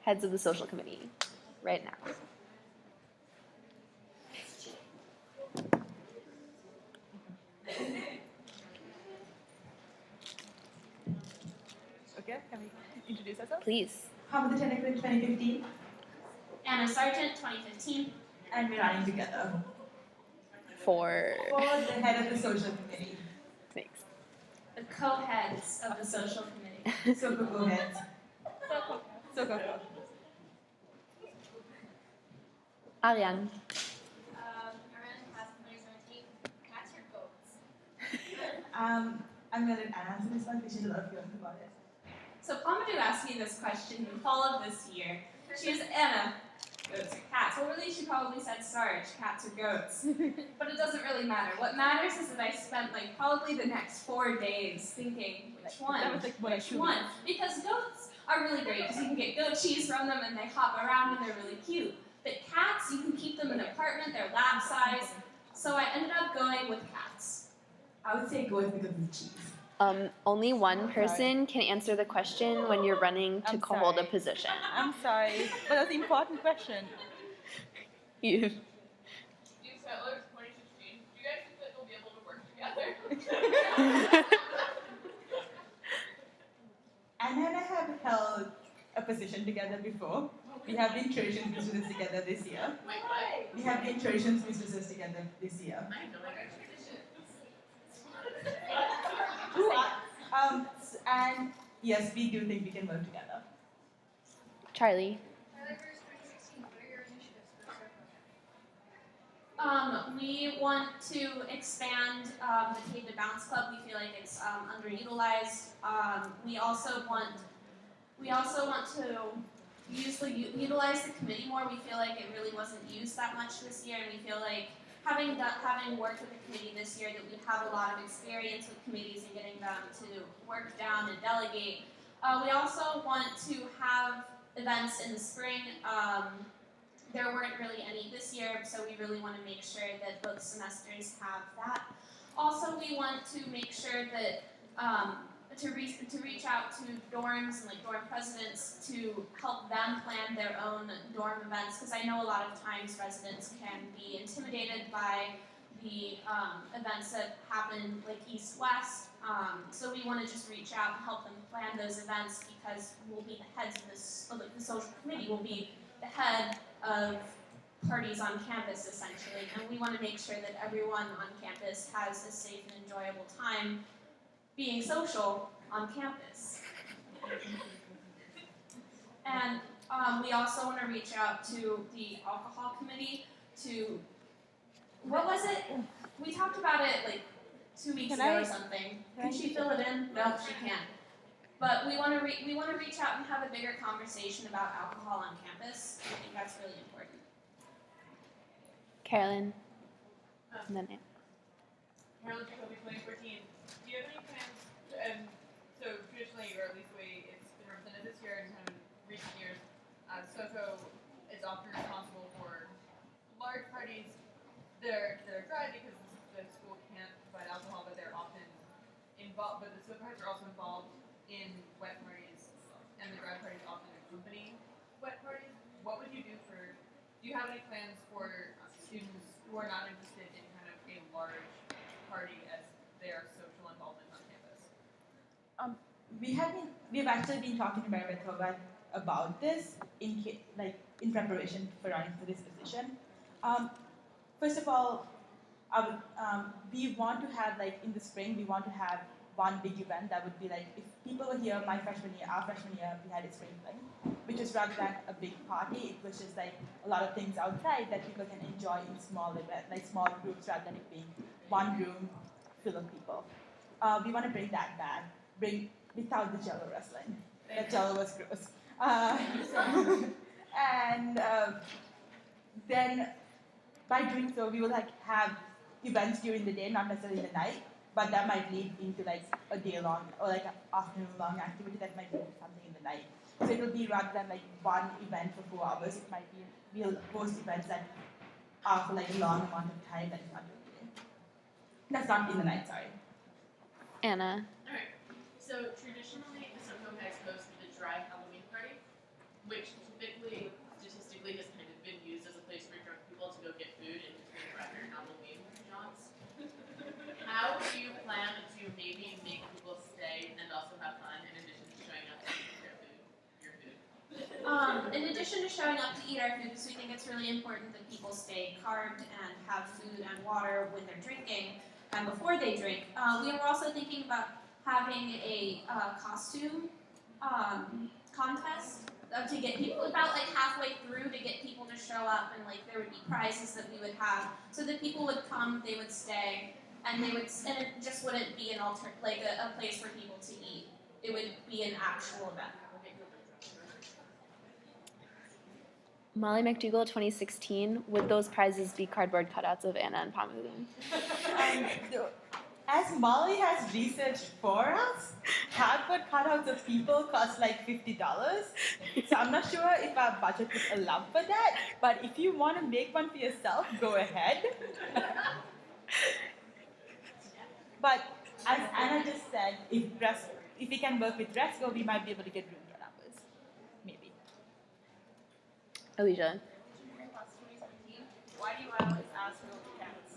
heads of the social committee right now. Okay, can we introduce ourselves? Please. How the Technical 2015? Anna Sargent, 2015. And we're running together For the head of the social committee. thanks. The co-heads of the social committee. So go ahead. So go. Ariane. Ariane has players on her team. Cats or goats? I'm going to let Anna answer this one because she has a lot of feelings about it. So Pamadou asked me this question in the fall of this year. She was Anna, goats or cats? Well, really, she probably said Sarge, cats or goats. But it doesn't really matter. What matters is that I spent probably the next 4 days thinking, which one? That was Which one? Because goats are really great because you can get goat cheese from them and they hop around and they're really cute. But cats, you can keep them in an apartment, they're lap size. So I ended up going with cats. I would say go because of the cheese. Only one person can answer the question when you're running to I'm hold a sorry. position. I'm sorry, but that's an important question. You. New Settlers 2016. Do you guys think that they'll be able to work together? Anna and I have held a position together before. We have been traditions mistresses together this year. Wait, what? We have been traditions mistresses together this year. I know my guys' traditions. And yes, we do think we can work together. Charlie. Settlers 2016. What are your initiatives for the circle? We want to expand the Cave to Bounce Club. We feel like it's underutilized. We also want to utilize the committee more. We feel like it really wasn't used that much this year, and we feel like having worked with the committee this year, that we have a lot of experience with committees and getting them to work down and delegate. We also want to have events in the spring. There weren't really any this year, so we really want to make sure that both semesters have that. Also, we want to make sure that to reach out to dorms and dorm presidents to help them plan their own dorm events, because I know a lot of times residents can be intimidated by the events that happen east-west. So we want to just reach out and help them plan those events, because we'll be the heads of this, the social committee will be the head of parties on campus, essentially, and we want to make sure that everyone on campus has a safe and enjoyable time being social on campus. And we also want to reach out to the alcohol committee to, what was it? We talked about it 2 weeks ago or something. Can she fill it in? No, she can't. But we want to reach out and have a bigger conversation about alcohol on campus. I think that's really important. Carolyn. And then Anne. Carolyn Jacoby 2014. Do you have any plans? And so traditionally, or at least the way it's been represented this year and kind of recent years, SoCo is often responsible for large parties that are dry because the school can't provide alcohol, but they're often involved. But the SoCo heads are also involved in wet parties, and the dry parties often accompany wet parties. What would you do do you have any plans for students who are not interested in kind of a large party as their social involvement on campus? We've actually been talking to Mary about this in preparation for running for this position. First of all, we want to have in the spring we want to have one big event that would be if people were here our freshman year, we had a spring fling, which is rather than a big party. It was just a lot of things outside that people can enjoy in small events, small groups, rather than it being one room full of people. We want to bring that back, without the Jello wrestling. That Jello was gross. And then by doing so, we will have events during the day, not necessarily the night, but that might lead into a day long or an afternoon long activity that might lead to something in the night. So it will be rather than one event for 4 hours, it might be we'll host events that are for a long amount of time that is not during the day. That's not in the night, sorry. Anna. Alright. So traditionally, the SoCo has hosted a dry Halloween party. which typically, statistically, has kind of been used as a place for drunk people to go get food in between record Halloween jaunts. How do you plan to maybe make people stay and also have fun in addition to showing up to eat your food? In addition to showing up to eat our food, because we think it's really important that people stay carved and have food and water when they're drinking and before they drink, we were also thinking about having a costume contest to get people about like halfway through to get people to show up, and like there would be prizes that we would have so that people would come, they would stay, and it just wouldn't be an a place for people to eat. It would be an actual event. Molly McDougall 2016, would those prizes be cardboard cutouts of Anna and Pamadou? As Molly has researched for us, cardboard cutouts of people cost like $50. So I'm not sure if our budget would allow for that, but if you want to make one for yourself, go ahead. But as Anna just said, if we can work with Resco, we might be able to get room for numbers. Maybe. Alicia. Why do you always ask middle to cats?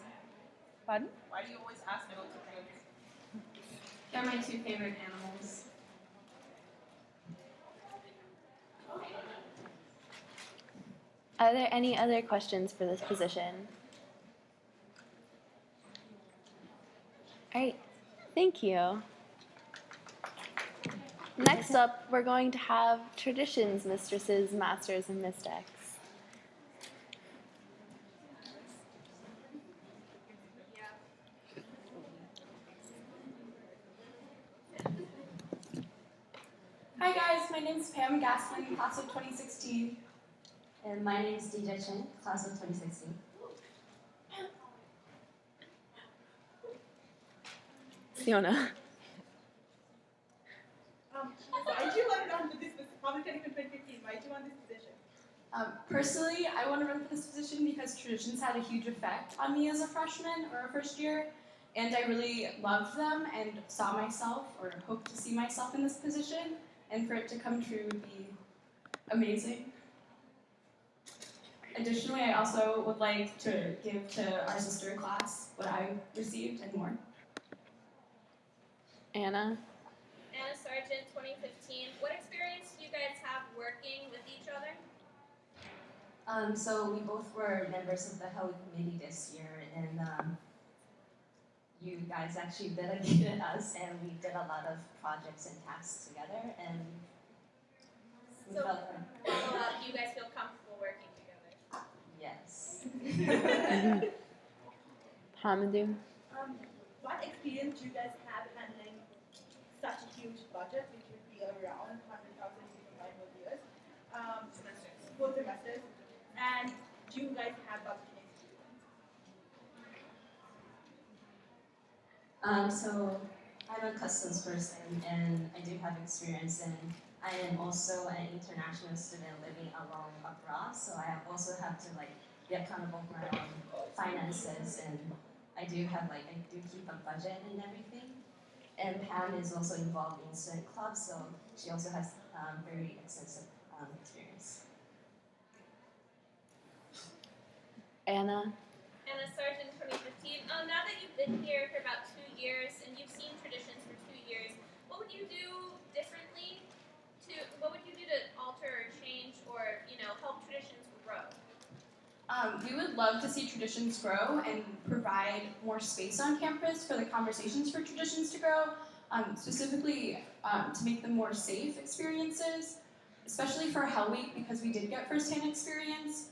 Pardon? Why do you always ask middle to cats? They're my two favorite animals. Are there any other questions for this position? All right, thank you. Next up, we're going to have traditions, mistresses, masters, and Mistex. Hi guys, my name is Pam Gaslin, class of 2016. And my name is DJ Chen, class of 2016. Siona. Why do you want to run for this public technical 2015? Why do you want this position? Personally, I want to run for this position because traditions had a huge effect on me as a freshman or a first year, and I really loved them and saw myself or hoped to see myself in this position, and for it to come true would be amazing. Additionally, I also would like to give to our sister class what I received and more. Anna. Anna Sargent, 2015. What experience do you guys have working with each other? So we both were members of the Heli committee this year, and you guys actually delegated us, and we did a lot of projects and tasks together, and we So, felt do you guys feel comfortable working together? yes. Pamadou. What experience do you guys have handling such a huge budget, which would be around 100,000 for 5 more years, both semesters, and do you guys have budgeting experience? So I'm a customs person, and I do have experience, and I am also an international student living alone abroad, so I also have to be accountable for my own finances, and I do keep a budget and everything. And Pam is also involved in student clubs, so she also has very extensive experience. Anna. Anna Sargent, 2015. Now that you've been here for about 2 years and you've seen traditions for 2 years, what would you do differently what would you do to alter or change or, help traditions grow? We would love to see traditions grow and provide more space on campus for the conversations for traditions to grow, specifically to make them more safe experiences, especially for Hell Week because we did get firsthand experience.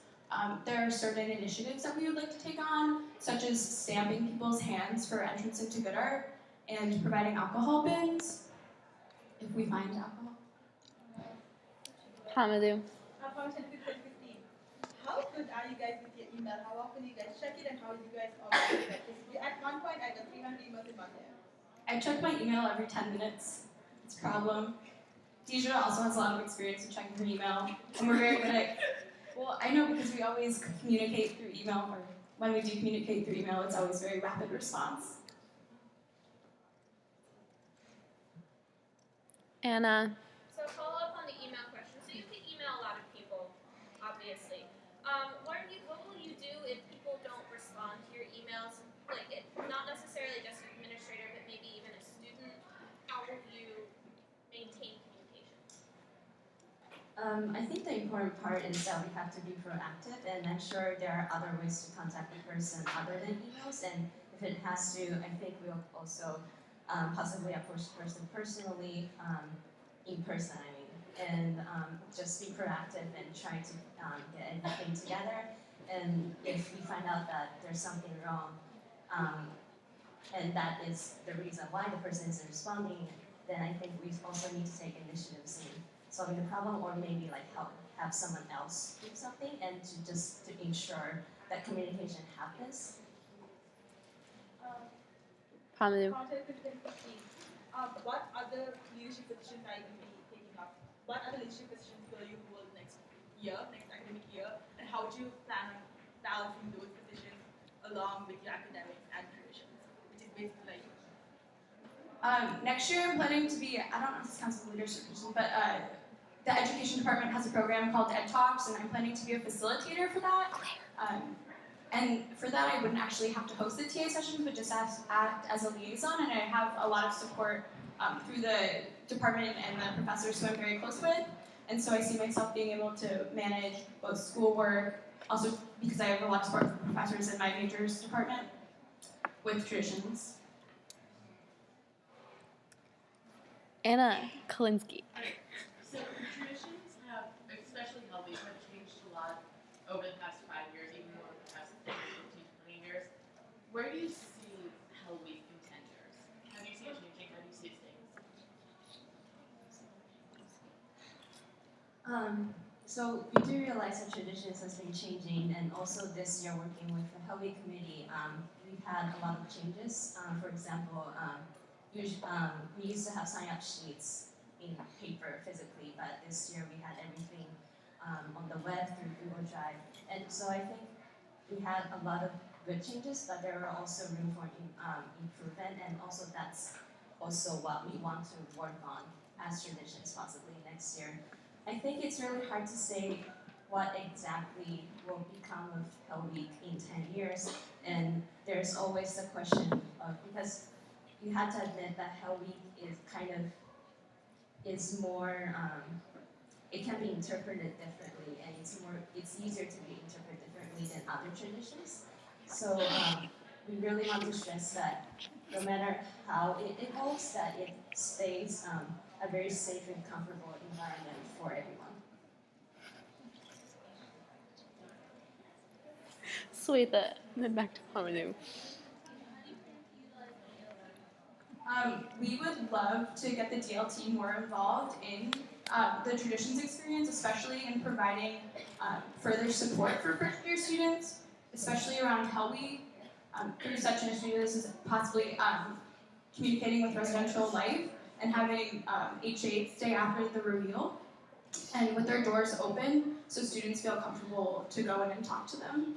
There are certain initiatives that we would like to take on, such as stamping people's hands for entrance into good art and providing alcohol bins, if we find alcohol. Pamadou. From 2015, how good are you guys with your email? How often do you guys check it, and how do you guys organize that? At one point, I got 300 emails in one day. I check my email every 10 minutes. It's a problem. Deja also has a lot of experience in checking her email, and we're very good at. Well, I know because we always communicate through email, or when we do communicate through email, it's always very rapid response. Anna. So follow up on the email question. So you get email a lot I think the important part is that we have to be proactive, and I'm sure there are other ways to contact the person other than emails. And if it has to, I think we'll also possibly approach the person personally, in person. I mean, and just be proactive and try to get everything together. And if we find out that there's something wrong, and that is the reason why the person isn't responding, then I think we also need to take initiatives in solving the problem, or maybe like have someone else do something, and to ensure that communication happens. Pamalu. Content content 15. What other leadership positions are you going to be taking up? What other leadership positions will you hold next year, next academic year, and how do you plan on balancing those positions along with your academics and traditions, which is basically like Next year, I'm planning to be, I don't know if this counts as a leadership position, but the education department has a program called Ed Talks, and I'm planning to be a facilitator for that. And for that, I wouldn't actually have to host the TA sessions, but just act as a liaison, and I have a lot of support through the department and the professors who I'm very close with. And so I see myself being able to manage both schoolwork, also because I have a lot of support from professors in my majors department, with traditions. Anna Kalinsky. So traditions have, especially Hellweek, have changed a lot over the past 5 years, even more over the past 10, 15, 20 years. Where do you see Hellweek in 10 years? How do you see it changing? How do you see it staying? So we do realize that traditions has been changing, and also this year working with the Hellweek committee, we've had a lot of changes. For example, we used to have sign-up sheets in paper physically, but this year we had everything on the web through Google Drive. And so I think we had a lot of good changes, but there are also room for improvement, and also that's also what we want to work on as traditions possibly next year. I think it's really hard to say what exactly will become of Hell Week in 10 years, and there's always the question of, because you have to admit that Hell Week is more, it can be interpreted differently, and it's easier to be interpreted differently than other traditions. So we really want to stress that no matter how it evolves, that it stays a very safe and comfortable environment for everyone. Swetha. And then back to Pamalu. We would love to get the DLT more involved in the traditions experience, especially in providing further support for first-year students, especially around Hell Week, through such initiatives as possibly communicating with residential life and having HA stay after the reveal, and with their doors open so students feel comfortable to go in and talk to them.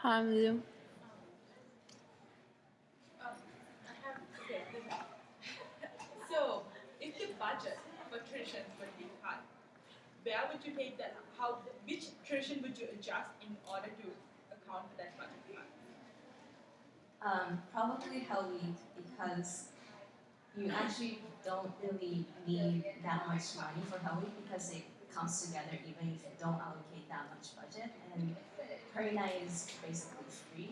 Pamalu. So, if the budget for traditions would be cut, where would you take that? Which tradition would you adjust in order to account for that budget cut? Probably Hell Week, because you actually don't really need that much money for Hell Week, because it comes together even if you don't allocate that much budget. And Curry Night is basically free.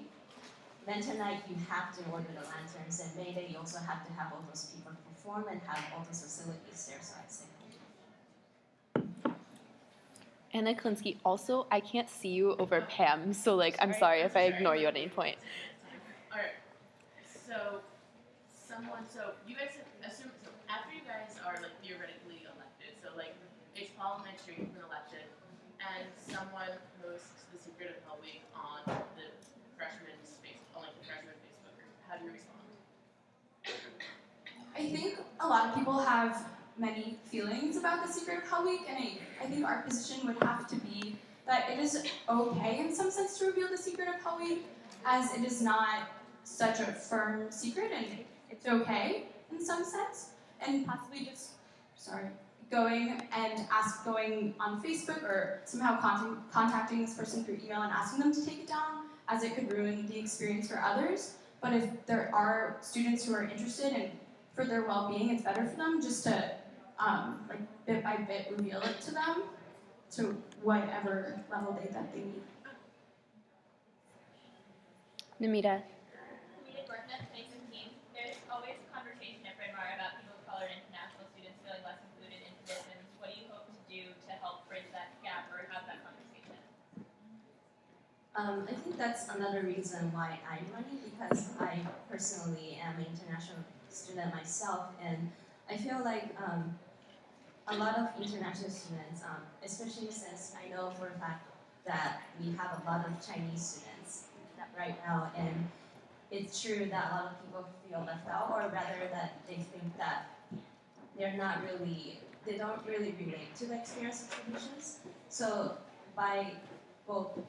Lantern Night, you have to order the lanterns, and May Day, you also have to have all those people perform and have all those facilities there, so I'd say Hell Week. Anna Kalinsky. Also, I can't see you over Pam, so like, I'm sorry if I ignore you at any point. Alright, so you guys assume, so after you guys are like theoretically elected, so like it's fall next year, you've been elected, and someone posts the secret of Hell Week on the freshman's Facebook, on like the freshman Facebook group, how do you respond? I think a lot of people have many feelings about the secret of Hell Week, and I think our position would have to be that it is okay in some sense to reveal the secret of Hell Week, as it is not such a firm secret, and it's okay in some sense, and possibly just, going on Facebook or somehow contacting this person through email and asking them to take it down, as it could ruin the experience for others. But if there are students who are interested and for their well-being, it's better for them just to like bit by bit reveal it to them to whatever level that they need. Namita. Community Worknet 2017, there's always conversation at Bryn Mawr about people of color and international students feeling less included in traditions. What do you hope to do to help bridge that gap or have that conversation? I think that's another reason why I'm running, because I personally am an international student myself, and I feel like a lot of international students, especially since I know for a fact that we have a lot of Chinese students right now, and it's true that a lot of people feel left out, or rather that they think that they don't really relate to the experience of traditions. So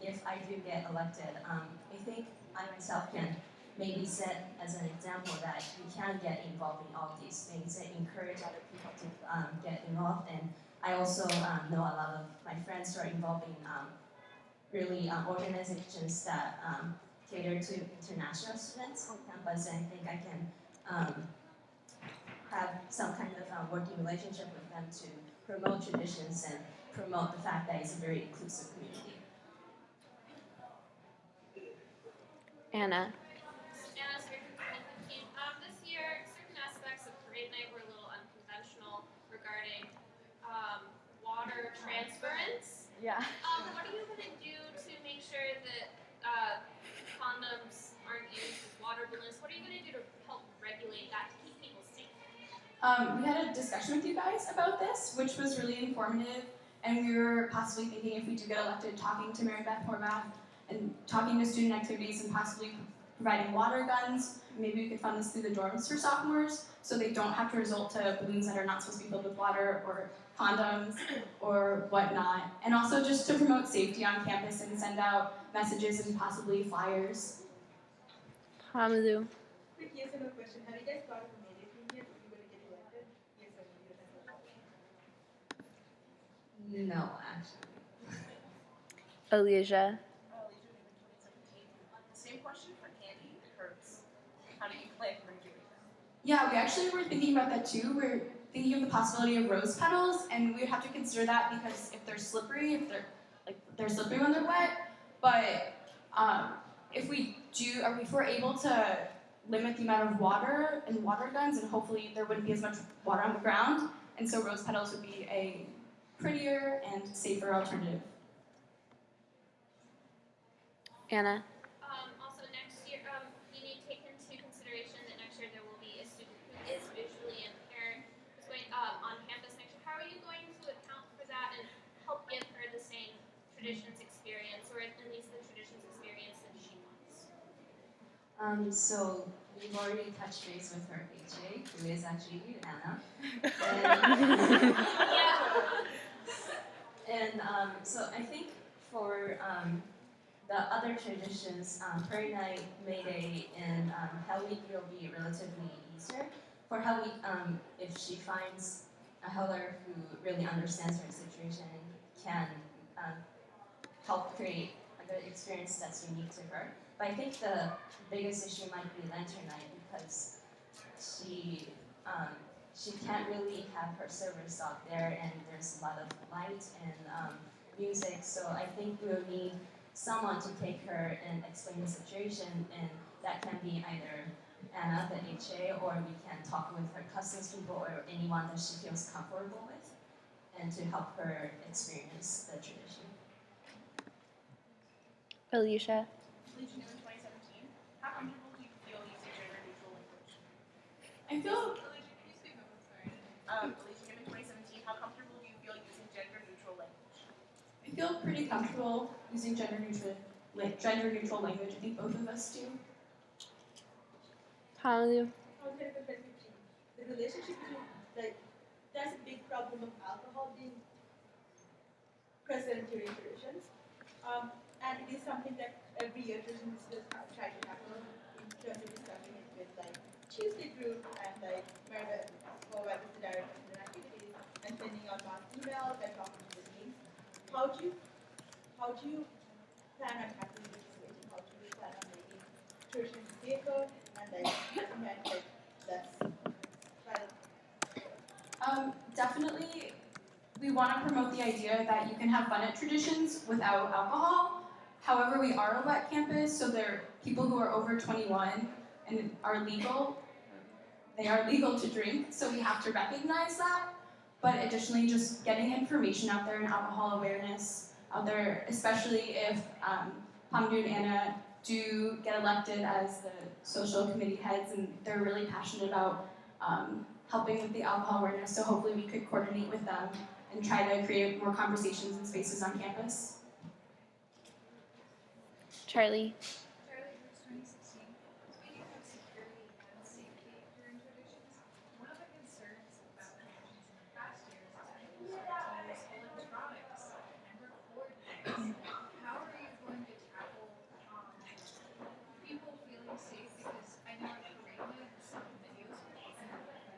if I do get elected, I think I myself can maybe set as an example that we can get involved in all these things and encourage other people to get involved. And I also know a lot of my friends who are involved in really organizations that cater to international students on campus, and I think I can have some kind of working relationship with them to promote traditions and promote the fact that it's a very inclusive community. Anna. Anna Sturgeon, 2015. This year, certain aspects of parade night were a little unconventional regarding water transference. Yeah. What are you going to do to make sure that condoms aren't used as water balloons? What are you going to do to help regulate that to keep people safe? We had a discussion with you guys about this, which was really informative, and we were possibly thinking, if we do get elected, talking to Mary Beth Horvath and talking to student activities and possibly providing water guns. Maybe we could fund this through the dorms for sophomores, so they don't have to resort to balloons that are not supposed to be filled with water, or condoms, or whatnot. And also just to promote safety on campus and send out messages and possibly flyers. Hamalu. Quick yes or no question. Have you guys thought of a mandate yet if you're going to get elected? Yes or no? Yes or no? No, actually. Alicia. Same question for candy. It hurts. How do you plan for doing that? Yeah, we actually were thinking about that too. We're thinking of the possibility of rose petals, and we would have to consider that because if they're slippery, they're slippery when they're wet. But if we're able to limit the amount of water and water guns, and hopefully there wouldn't be as much water on the ground, and so rose petals would be a prettier and safer alternative. Anna. Also, next year, you need to take into consideration that next year there will be a student who is visually impaired who's going on campus next year. How are you going to account for that and help give her the same traditions experience, or at least the traditions experience that she wants? So we've already touched base with her HA, who is actually you, Anna. And so I think for the other traditions, Prairie Night, May Day, and Hell Week will be relatively easier. For Hell Week, if she finds a heller who really understands her situation and can help create a good experience that's unique to her. But I think the biggest issue might be Lantern Night, because she can't really have her servers out there, and there's a lot of light and music. So I think we'll need someone to take her and explain the situation, and that can be either Anna, the HA, or we can talk with her customs people or anyone that she feels comfortable with, and to help her experience the tradition. Alicia. Legion in 2017. How comfortable do you feel using gender neutral language? I feel Alicia, can you speak up? I'm sorry. Legion in 2017. How comfortable do you feel using gender neutral language? I feel pretty comfortable using gender neutral language. I think both of us do. Hamalu. The relationship between, there's a big problem of alcohol being present during traditions. And it is something that every year traditions try to tackle in terms of discussing it with Tuesday group and Meredith Horvath is the director of student activities, and sending out mass emails and talking to the teams. How do you plan on tackling this situation? How do you plan on making traditions safer and less Definitely, we want to promote the idea that you can have fun at traditions without alcohol. However, we are a wet campus, so there are people who are over 21 and are legal. They are legal to drink, so we have to recognize that. But additionally, just getting information out there and alcohol awareness out there, especially if Hamdu and Anna do get elected as the social committee heads, and they're really passionate about helping with the alcohol awareness. So hopefully we could coordinate with them and try to create more conversations and spaces on campus. Charlie. Charlie, Bruce 2016. Speaking of security and safety during traditions, one of the concerns about traditions in the past years is that people start to use electronics and record things. How are you going to tackle people feeling safe? Because I know at Parade Night, some videos were taken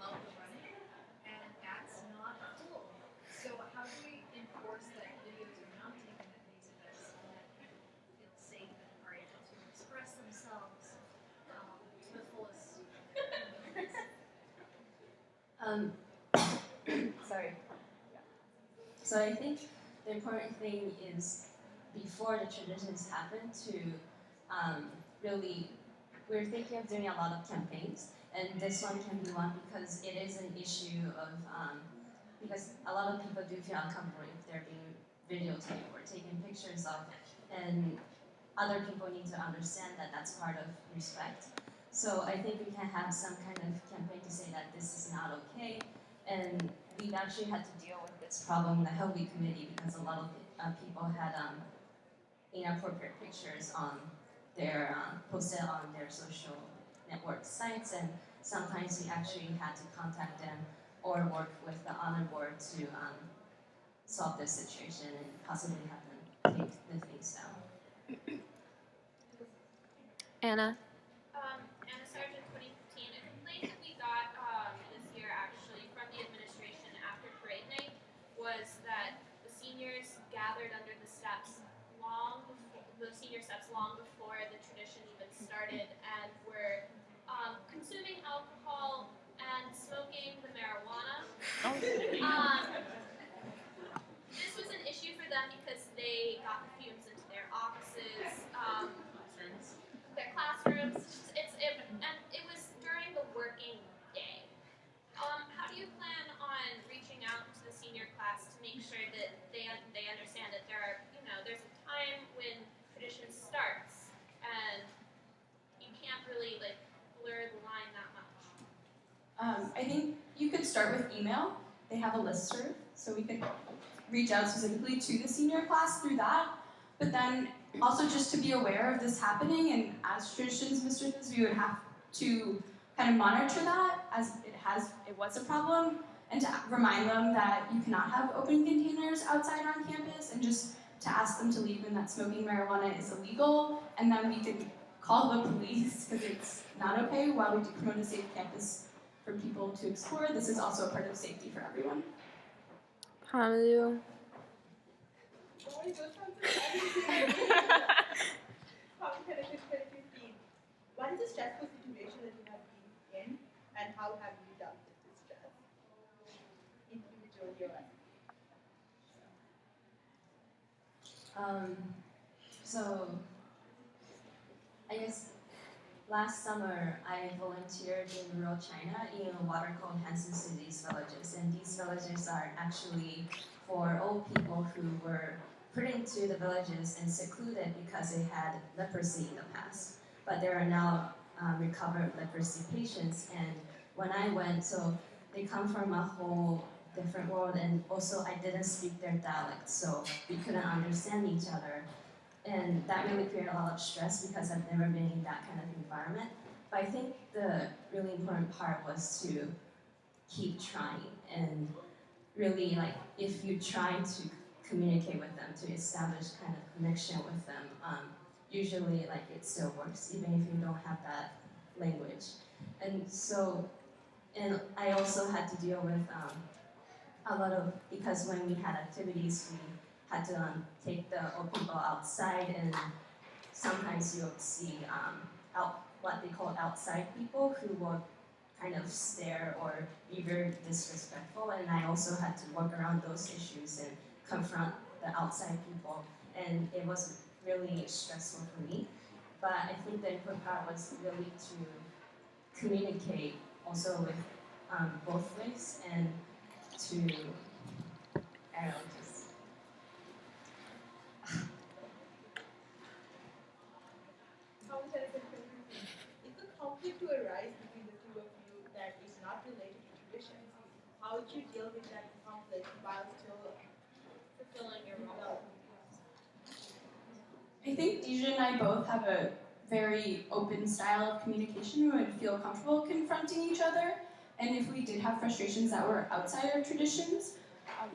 of the running, and that's not cool. So how do we enforce that videos are not taken at these events and that people feel safe and are able to express themselves to the fullest abilities? Sorry. So I think the important thing is before the traditions happen to really, we're thinking of doing a lot of campaigns, and this one can be one because it is an issue of, because a lot of people do feel uncomfortable if they're being videotaped or taken pictures of, and other people need to understand that that's part of respect. So I think we can have some kind of campaign to say that this is not okay, and we've actually had to deal with this problem in the Hell Week committee because a lot of people had inappropriate pictures on their posted on their social network sites, and sometimes we actually had to contact them or work with the honor board to solve this situation and possibly have them take the things down. Anna. Anna Sargent, 2015. A complaint that we got this year, actually, from the administration after Parade Night was that the seniors gathered under the steps long before the tradition even started and were consuming alcohol and smoking the marijuana. This was an issue for them because they got the fumes into their offices, their classrooms. And it was during the working day. How do you plan on reaching out to the senior class to make sure that they understand that there's a time when tradition starts and you can't really blur the line that much? I think you could start with email. They have a listserv, so we could reach out specifically to the senior class through that. But then also just to be aware of this happening, and as traditions mistresses, we would have to kind of monitor that as it was a problem, and to remind them that you cannot have open containers outside on campus, and just to ask them to leave and that smoking marijuana is illegal, and then we could call the police because it's not okay while we do promote a safe campus for people to explore. This is also a part of safety for everyone. Hamdu. What is the stressful situation that you have been in, and how have you dealt with this stress? Individually or So I guess last summer I volunteered in rural China in a water called Hansen City's villages, and these villages are actually for old people who were put into the villages and secluded because they had leprosy in the past. But there are now recovered leprosy patients, and when I went, so they come from a whole different world, and also I didn't speak their dialect, so we couldn't understand each other. And that really created a lot of stress because I've never been in that kind of environment. But I think the really important part was to keep trying, and really, if you try to communicate with them, to establish kind of connection with them, usually it still works, even if you don't have that language. And so, and I also had to deal with a lot of, because when we had activities, we had to take the old people outside, and sometimes you'll see what they call outside people who will kind of stare or be very disrespectful, and I also had to work around those issues and confront the outside people, and it was really stressful for me. But I think the important part was really to communicate also with both ways and to, I don't know, just If a conflict to arise between the two of you that is not related to traditions, how would you deal with that conflict while still Fulfilling your role. I think Deja and I both have a very open style of communication. We would feel comfortable confronting each other. And if we did have frustrations that were outside our traditions,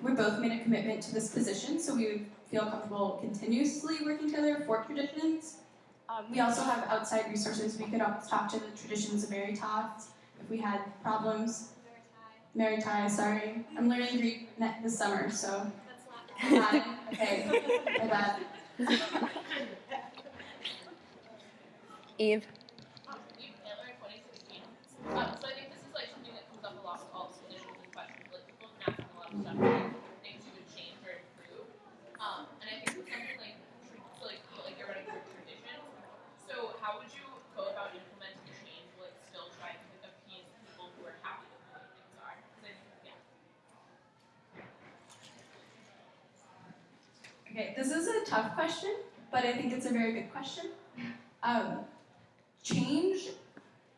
we both made a commitment to this position, so we would feel comfortable continuously working together for traditions. We also have outside resources. We could always talk to the Traditions of Veritas if we had problems. Maritai, sorry. I'm learning Greek this summer, so. That's Latin. Latin. Okay, my bad. Eve. We've Hitler in 2016. So I think this is like something that comes up a lot with all these positions and questions. Like people have been asking a lot of stuff, like things you would change or improve. And I think with something like you're running for tradition. So how would you go about implementing change, like still trying to appease people who are happy with the way things are? 'Cause I think, yeah. Okay, this is a tough question, but I think it's a very good question. Change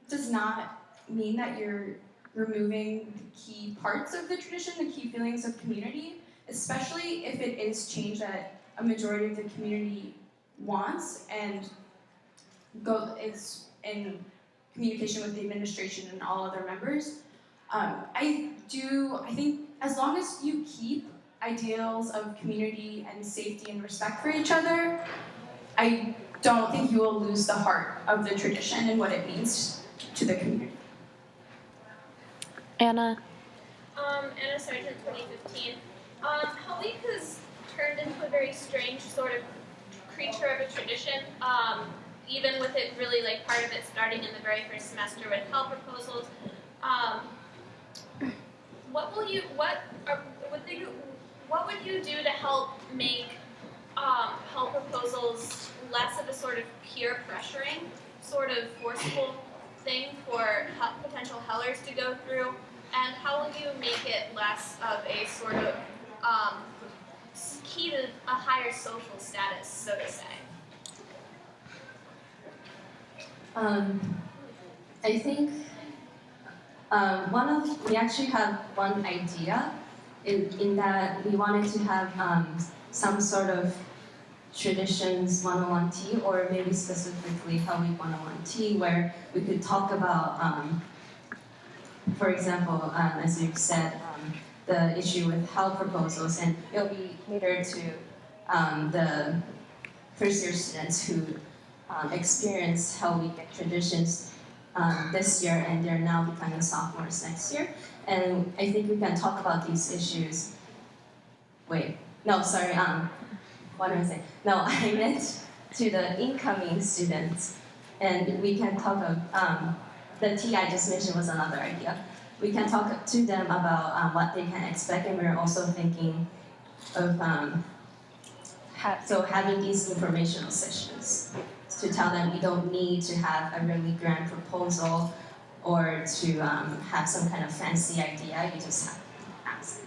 does not mean that you're removing the key parts of the tradition, the key feelings of community, especially if it is change that a majority of the community wants and is in communication with the administration and all other members. I think as long as you keep ideals of community and safety and respect for each other, I don't think you will lose the heart of the tradition and what it means to the community. Anna. Anna Sargent, 2015. Hell Week has turned into a very strange sort of creature of a tradition. Even with it really like part of it starting in the very first semester with help proposals. What would you do to help make help proposals less of a sort of peer pressuring, sort of forceful thing for potential hellers to go through? And how will you make it less of a sort of key to a higher social status, so to say? I think we actually have one idea in that we wanted to have some sort of traditions 101 tea, or maybe specifically Hell Week 101 tea, where we could talk about, for example, as you've said, the issue with hell proposals, and it'll be catered to the first year students who experienced Hell Week traditions this year, and they're now becoming sophomores next year. And I think we can talk about these issues. Wait, no, sorry. What am I saying? No, I meant to the incoming students, and we can talk about the tea I just mentioned was another idea. We can talk to them about what they can expect, and we're also thinking of having these informational sessions to tell them we don't need to have a really grand proposal or to have some kind of fancy idea. You just have to ask.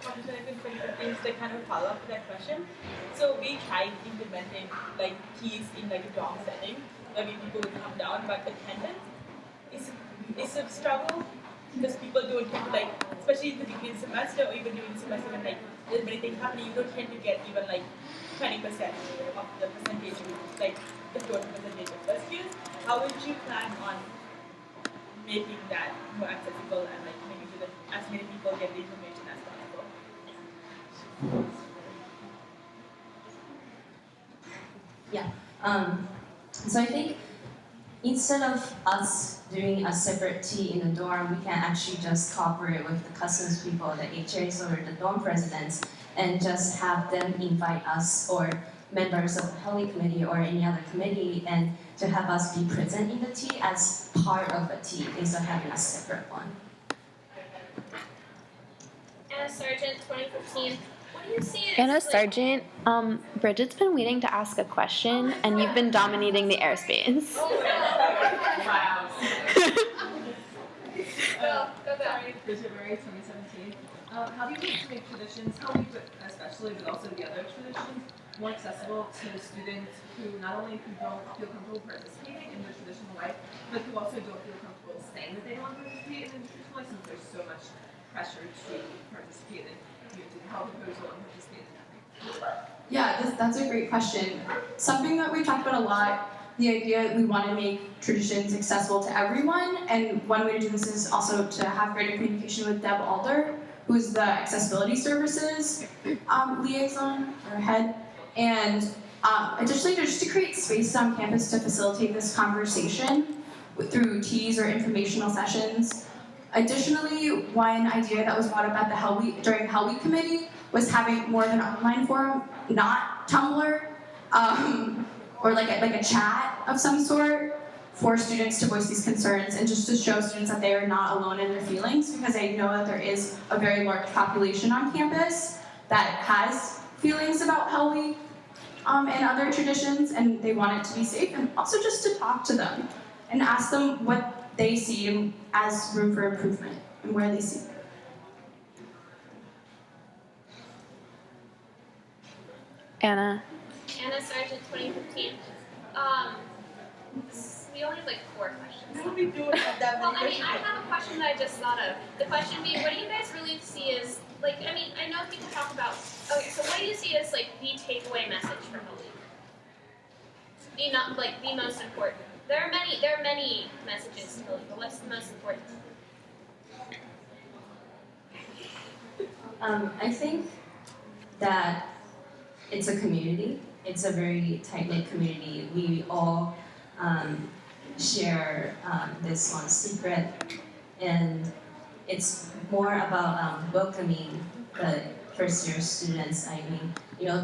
Professor, I think it's like kind of a follow-up to that question. So we tried implementing like keys in like a dorm setting, where people would come down, but attendance is a struggle because people don't tend to like, especially in the beginning semester or even during the semester when like there's many things happening, you don't tend to get even like 20% of the percentage, like the total percentage of first years. How would you plan on making that more accessible and like making sure that as many people get the information as possible? Yeah. So I think instead of us doing a separate tea in the dorm, we can actually just cooperate with the customs people, the HAs or the dorm presidents, and just have them invite us or members of the Holy Committee or any other committee, and to have us be present in the tea as part of a tea instead of having a separate one. Anna Sargent, 2015. What do you see as Anna like, Sargent, Bridget's been waiting to ask a question, and you've been dominating the airspace. Wow. Go. Bridget Murray, 2017. How do you hope to make traditions, Halloween especially, but also the other traditions, more accessible to students who not only who don't feel comfortable participating in the traditional life, but who also don't feel comfortable saying that they don't want to participate in the traditional life, since there's so much pressure to participate in the health proposal and participate in everything? Yeah, that's a great question. Something that we talked about a lot, the idea that we want to make traditions accessible to everyone, and one way to do this is also to have greater communication with Deb Alder, who's the accessibility services liaison or head, and additionally just to create spaces on campus to facilitate this conversation through teas or informational sessions. Additionally, one idea that was brought up at the during the Hell Week committee was having more of an online forum, not Tumblr, or like a chat of some sort for students to voice these concerns and just to show students that they are not alone in their feelings, because I know that there is a very large population on campus that has feelings about Hell Week and other traditions, and they want it to be safe, and also just to talk to them and ask them what they see as room for improvement and where they see it. Anna. Anna Sargent, 2015. We only have like 4 questions. We will be doing that Well, many I mean, I have a question that I just thought of. The question being, what do you guys really see as, like, I mean, I know people talk about, okay, so what do you see as, like, the takeaway message from the week? The most important. There are many messages to the week, but what's the most important? I think that it's a community. It's a very tight-knit community. We all share this one secret, and it's more about welcoming the first-year students. I mean,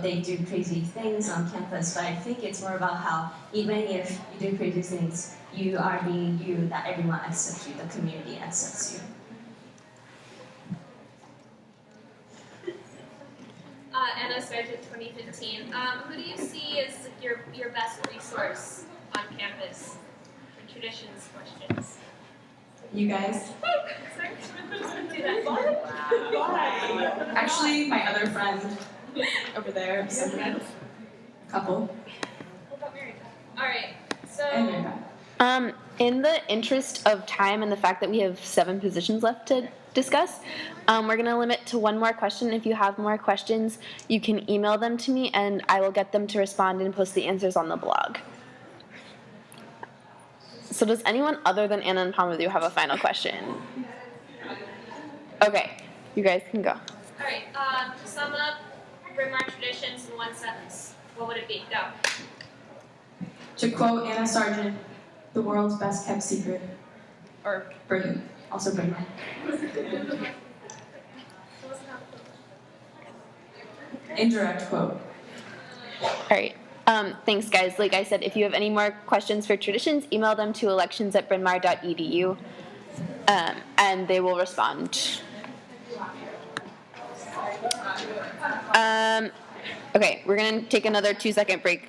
they do crazy things on campus, but I think it's more about how even if you do crazy things, you are being you, that everyone accepts you, the community accepts you. Anna Sargent, 2015. Who do you see as your best resource on campus for traditions questions? You guys? Do that. Actually, my other friend over there, couple, All right. So. and Mary. In the interest of time and the fact that we have 7 positions left to discuss, we're going to limit to 1 more question. If you have more questions, you can email them to me, and I will get them to respond and post the answers on the blog. So does anyone other than Anna and Palmadou have a final question? Okay, you guys can go. All right. To sum up Bryn Mawr traditions in 1 sentence, what would it be? Go. To quote Anna Sargent, the world's best kept secret. Or Britain, also Britain. Indirect quote. All right. Thanks, guys. Like I said, if you have any more questions for traditions, email them to elections@brynmawr.edu, and they will respond. Okay, we're going to take another 2-second break.